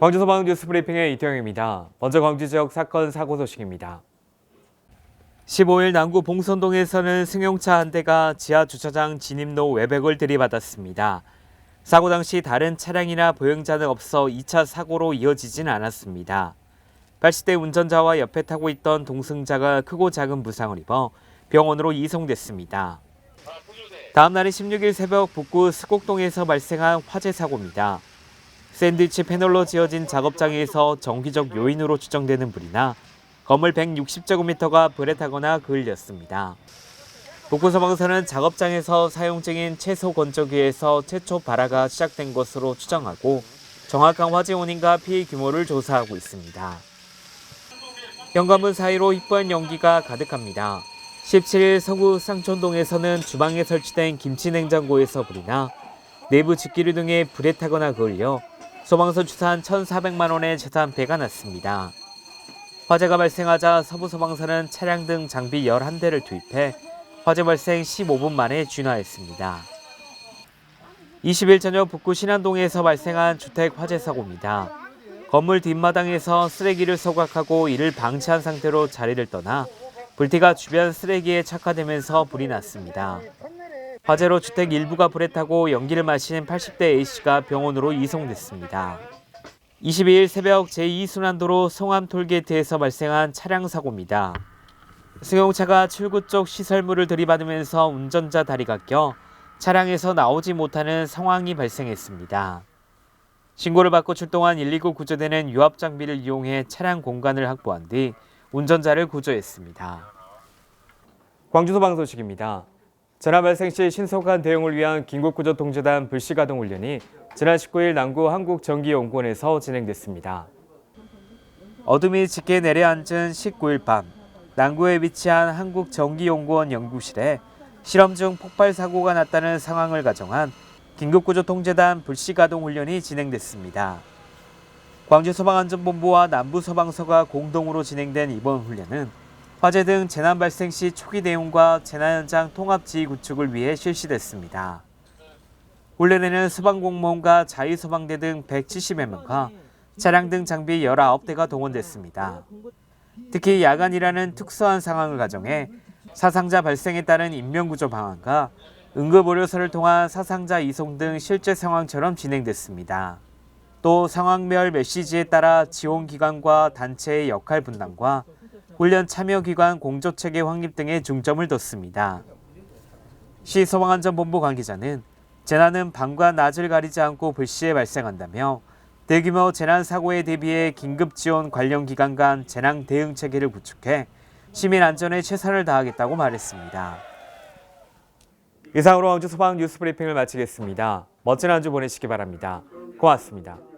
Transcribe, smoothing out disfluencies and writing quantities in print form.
광주소방 뉴스브리핑의 이태영입니다. 먼저 광주 지역 사건 사고 소식입니다. 15일 남구 봉선동에서는 승용차 한 대가 지하 주차장 진입로 외벽을 들이받았습니다. 사고 당시 다른 차량이나 보행자는 없어 2차 사고로 이어지진 않았습니다. 80대 운전자와 옆에 타고 있던 동승자가 크고 작은 부상을 입어 병원으로 이송됐습니다. 다음 날인 16일 새벽 북구 스곡동에서 발생한 화재 사고입니다. 샌드위치 패널로 지어진 작업장에서 정기적 요인으로 추정되는 불이나 건물 160제곱미터가 불에 타거나 그을렸습니다. 북구소방서는 작업장에서 사용 중인 채소 건조기에서 최초 발화가 시작된 것으로 추정하고 정확한 화재 원인과 피해 규모를 조사하고 있습니다. 현관문 사이로 희뿌한 연기가 가득합니다. 17일 서구 쌍촌동에서는 주방에 설치된 김치냉장고에서 불이 나 내부 집기류 등에 불에 타거나 그을려 소방서 추산 1,400만 원의 재산배가 났습니다. 화재가 발생하자 서부소방서는 차량 등 장비 11대를 투입해 화재 발생 15분 만에 진화했습니다. 20일 저녁 북구 신안동에서 발생한 주택 화재 사고입니다. 건물 뒷마당에서 쓰레기를 소각하고 이를 방치한 상태로 자리를 떠나 불티가 주변 쓰레기에 착화되면서 불이 났습니다. 화재로 주택 일부가 불에 타고 연기를 마신 80대 A씨가 병원으로 이송됐습니다. 22일 새벽 제2순환도로 송암 톨게이트에서 발생한 차량 사고입니다. 승용차가 출구 쪽 시설물을 들이받으면서 운전자 다리가 껴 차량에서 나오지 못하는 상황이 발생했습니다. 신고를 받고 출동한 119 구조대는 유압 장비를 이용해 차량 공간을 확보한 뒤 운전자를 구조했습니다. 광주소방 소식입니다. 재난 발생 시 신속한 대응을 위한 긴급구조통제단 불시가동 훈련이 지난 19일 남구 한국전기연구원에서 진행됐습니다. 어둠이 짙게 내려앉은 19일 밤, 남구에 위치한 한국전기연구원 연구실에 실험 중 폭발 사고가 났다는 상황을 가정한 긴급구조통제단 불시가동 훈련이 진행됐습니다. 광주소방안전본부와 남부소방서가 공동으로 진행된 이번 훈련은 화재 등 재난 발생 시 초기 대응과 재난 현장 통합 지휘 구축을 위해 실시됐습니다. 훈련에는 소방공무원과 자유소방대 등 170여 명과 차량 등 장비 19대가 동원됐습니다. 특히 야간이라는 특수한 상황을 가정해 사상자 발생에 따른 인명구조 방안과 응급의료선을 통한 사상자 이송 등 실제 상황처럼 진행됐습니다. 또 상황별 메시지에 따라 지원기관과 단체의 역할 분담과 훈련 참여기관 공조체계 확립 등에 중점을 뒀습니다. 시소방안전본부 관계자는 재난은 밤과 낮을 가리지 않고 불시에 발생한다며 대규모 재난사고에 대비해 긴급지원 관련 기관 간 재난 대응 체계를 구축해 시민 안전에 최선을 다하겠다고 말했습니다. 이상으로 광주소방 뉴스브리핑을 마치겠습니다. 멋진 한 주 보내시기 바랍니다. 고맙습니다.